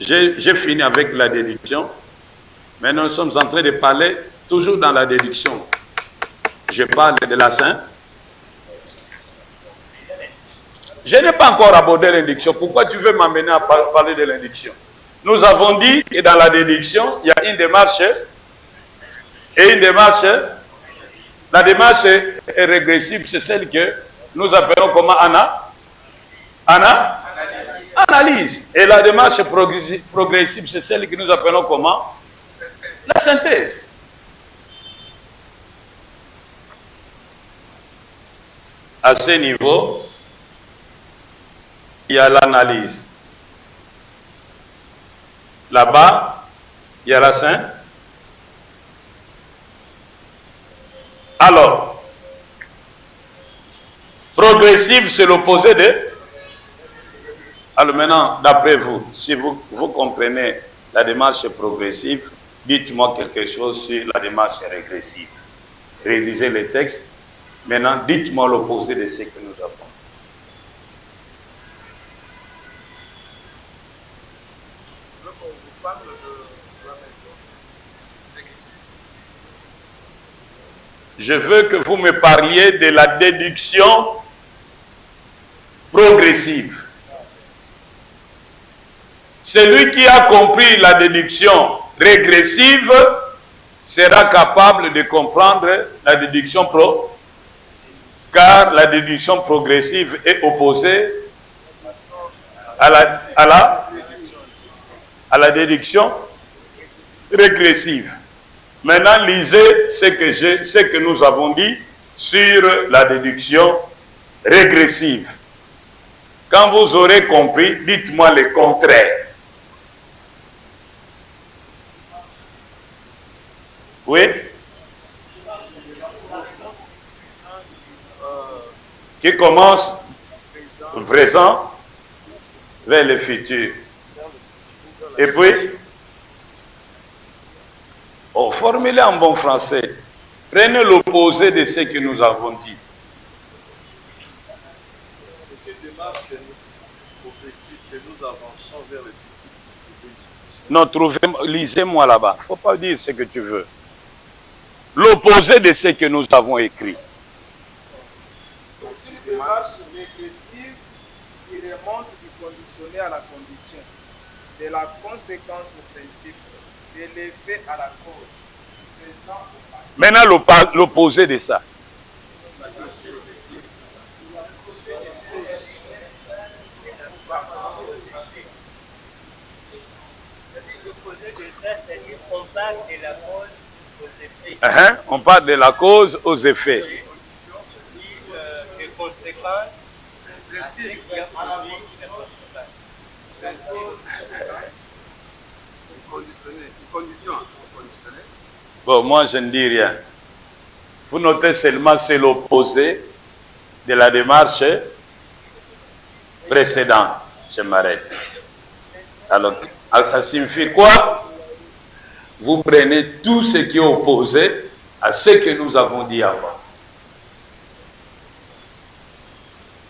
j'ai fini avec la déduction. Maintenant, nous sommes en train de parler toujours dans la déduction. Je parle de la synthèse. Je n'ai pas encore abordé l'induction. Pourquoi tu veux m'amener à parler de l'induction? Nous avons dit que dans la déduction, il y a une démarche et une démarche. La démarche est régressive, c'est celle que nous appelons comment analyse. Et la démarche progressive, c'est celle que nous appelons comment? La synthèse. À ce niveau, il y a l'analyse. Là-bas, il y a la synthèse. Alors, progressive, c'est l'opposé de... Alors maintenant, d'après vous, si vous comprenez la démarche progressive, dites-moi quelque chose sur la démarche régressive. Révisez les textes. Maintenant, dites-moi l'opposé de ce que nous avons. Je veux que vous me parliez de la déduction progressive. Celui qui a compris la déduction régressive sera capable de comprendre la déduction car la déduction progressive est opposée à la déduction régressive. Maintenant, lisez ce que nous avons dit sur la déduction régressive. Quand vous aurez compris, dites-moi le contraire. Oui? Qui commence présent vers le futur. Et puis, formulez en bon français. Prenez l'opposé de ce que nous avons dit. C'est une démarche progressive que nous avançons vers le futur. Non, lisez-moi là-bas. Il ne faut pas dire ce que tu veux. L'opposé de ce que nous avons écrit. C'est une démarche régressive qui remonte du conditionné à la condition, de la conséquence au principe, de l'effet à la cause. Maintenant, l'opposé de ça. L'opposé de ça, c'est-à-dire qu'on parle de la cause aux effets. On parle de la cause aux effets. Les conséquences à ce qui a produit les conséquences. Bon, moi je ne dis rien. Vous notez seulement c'est l'opposé de la démarche précédente. Je m'arrête. Alors, ça signifie quoi? Vous prenez tout ce qui est opposé à ce que nous avons dit avant.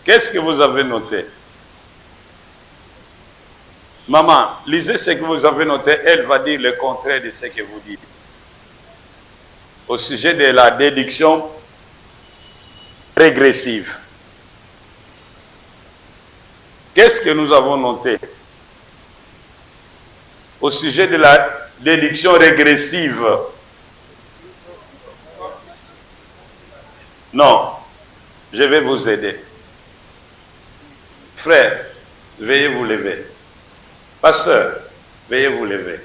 Qu'est-ce que vous avez noté? Maman, lisez ce que vous avez noté. Elle va dire le contraire de ce que vous dites. Au sujet de la déduction régressive. Qu'est-ce que nous avons noté? Au sujet de la déduction régressive. Non, je vais vous aider. Frère, veuillez vous lever. Pasteur, veuillez vous lever.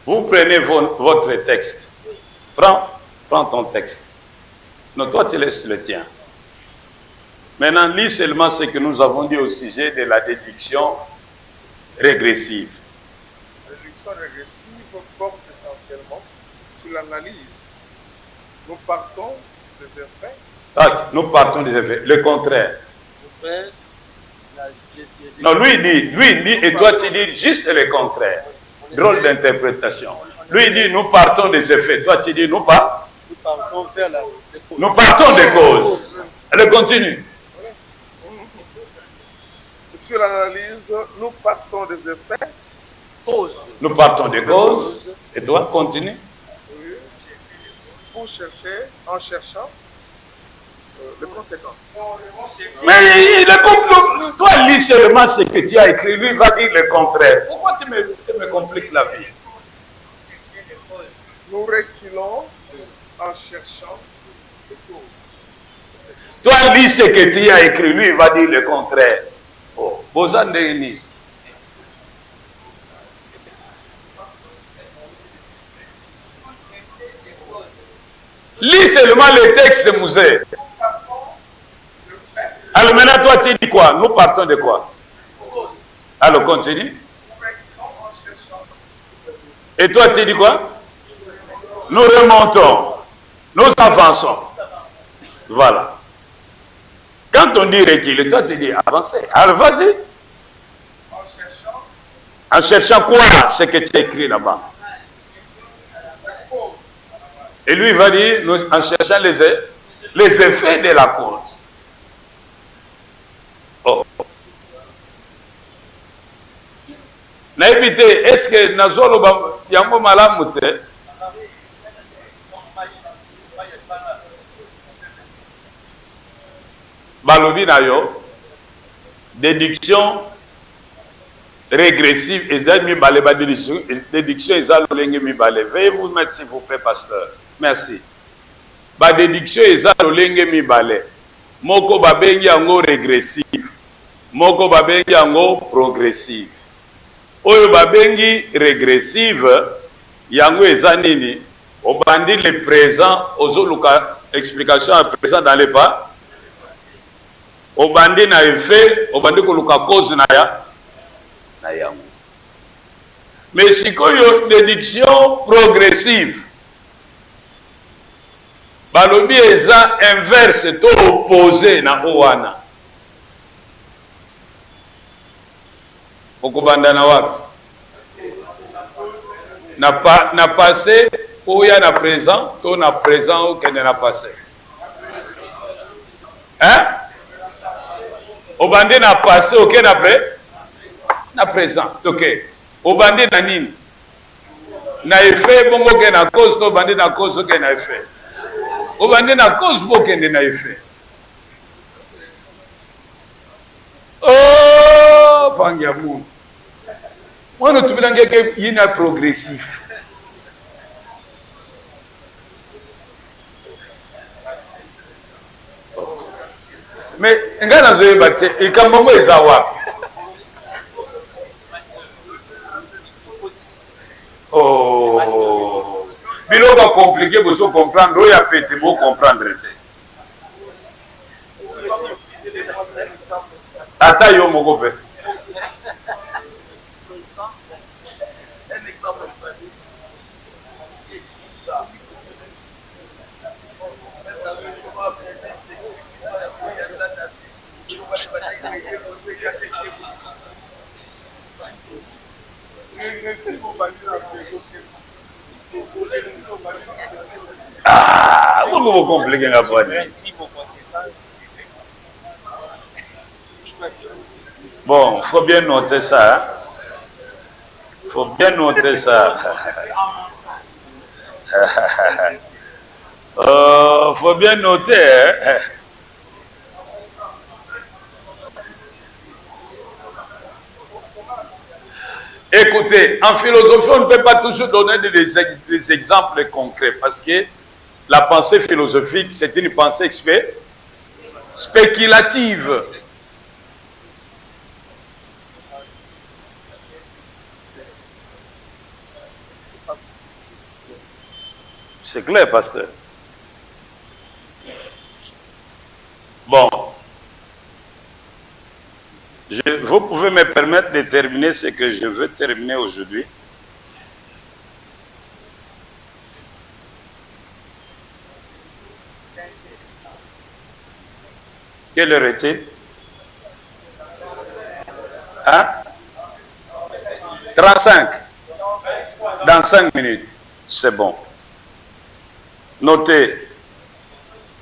Vous prenez votre texte. Prends ton texte. Non, toi tu laisses le tien. Maintenant, lis seulement ce que nous avons dit au sujet de la déduction régressive. La déduction régressive porte essentiellement sur l'analyse. Nous partons des effets. Ah, nous partons des effets. Le contraire. Non, lui il dit, et toi tu dis juste le contraire. Drôle d'interprétation. Lui il dit, nous partons des effets. Toi tu dis, nous partons vers la cause. Nous partons des causes. Elle continue. Sur l'analyse, nous partons des effets. Nous partons des causes. Et toi, continue. Oui. Pour chercher, en cherchant les conséquences. Mais toi, lis seulement ce que tu as écrit. Lui va dire le contraire. Pourquoi tu me compliques la vie? Nous reculons en cherchant les causes. Toi, lis ce que tu as écrit. Lui va dire le contraire. Oh, Bozan Deini. Lis seulement le texte de Mouzé. Alors maintenant, toi, tu dis quoi? Nous partons de quoi? Alors, continue. Et toi, tu dis quoi? Nous remontons. Nous avançons. Voilà. Quand on dit reculer, toi tu dis avancer. Alors vas-y. En cherchant quoi? Ce que tu as écrit là-bas. Et lui il va dire, en cherchant les effets de la cause. Oh. Naïbité, est-ce que Nazolo Yango Malamute Balobi Nayo, déduction régressive, et déduction veuillez vous mettre s'il vous plaît, pasteur. Merci. Ba déduction ezalolenge mibale. Moko babengi yango régressive. Moko babengi yango progressive. Oyo babengi régressive, yango eza nini? Obandi le présent, ozoluka explication à présent dans le pas. Obandi na effet, obandi koluka cause na yango. Mais sikoyo déduction progressive. Balobi eza inverse to opposé na owana. Okobanda na wapi? Na passé, pour ya na présent, to na présent ou kende na passé. Hein? Obandi na passé, ok na na présent, ok. Obandi na nini? Na effet, bongo ke na cause, to obandi na cause, ok na effet. Obandi na cause, bo kende na effet. Oh, fangia mou. Moi, nous trouvons qu'il y a progressif. Mais, il y a un bâti, et quand on est à oh, mais là, on va compliquer pour se comprendre. Il y a pété pour comprendre. Attends, yo mon copain. Ah, vous compliquez la fois. Bon, il faut bien noter ça. Il faut bien noter ça. Faut bien noter. Hein? Écoutez, en philosophie, on ne peut pas toujours donner des exemples concrets parce que la pensée philosophique, c'est une pensée spéculative. C'est clair, pasteur. Bon. Vous pouvez me permettre de terminer ce que je veux terminer aujourd'hui. Quelle heure est-il? Hein? 35. Dans 5 minutes. C'est bon. Notez.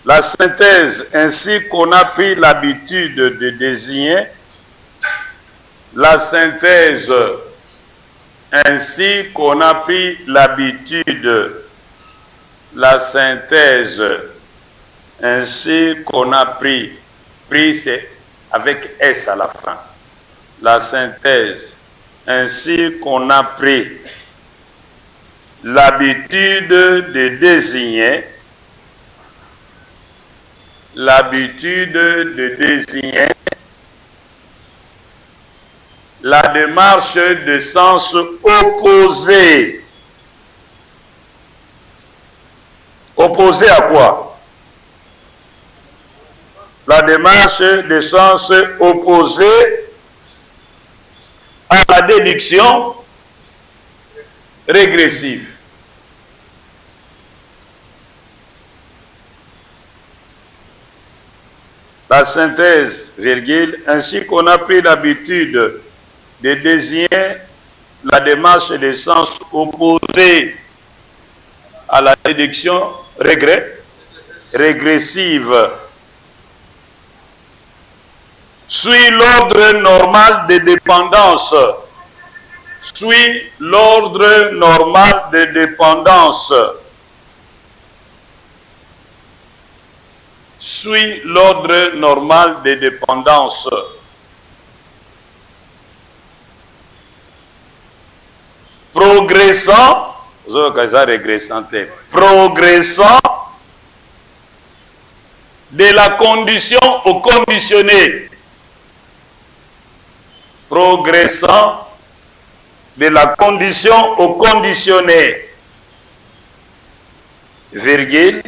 La synthèse ainsi qu'on a pris l'habitude de désigner. La synthèse ainsi qu'on a pris l'habitude. La synthèse ainsi qu'on a pris. Pris, c'est avec S à la fin. La synthèse ainsi qu'on a pris l'habitude de désigner. L'habitude de désigner la démarche de sens opposé. Opposé à quoi? La démarche de sens opposé à la déduction régressive. la synthèse, virgule, ainsi qu'on a pris l'habitude de désigner la démarche des sens opposés à la déduction régressive, suit l'ordre normal de dépendance. Suit l'ordre normal de dépendance. Suit l'ordre normal de dépendance. Progressant, progressant de la condition au conditionné. Progressant de la condition au conditionné, virgule,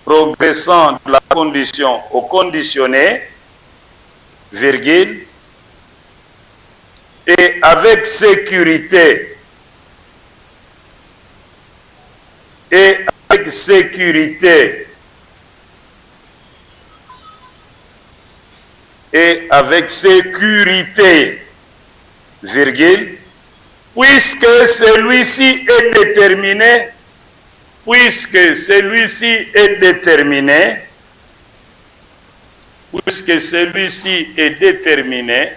progressant de la condition au conditionné, virgule, et avec sécurité, et avec sécurité, et avec sécurité, virgule, puisque celui-ci est déterminé, puisque celui-ci est déterminé, puisque celui-ci est déterminé,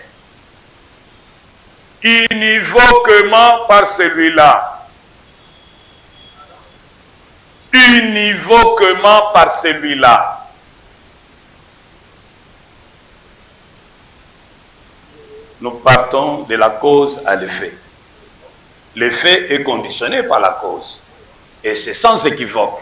univoquement par celui-là, univoquement par celui-là. Nous partons de la cause à l'effet. L'effet est conditionné par la cause. Et c'est sans équivoque.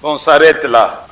On s'arrête là.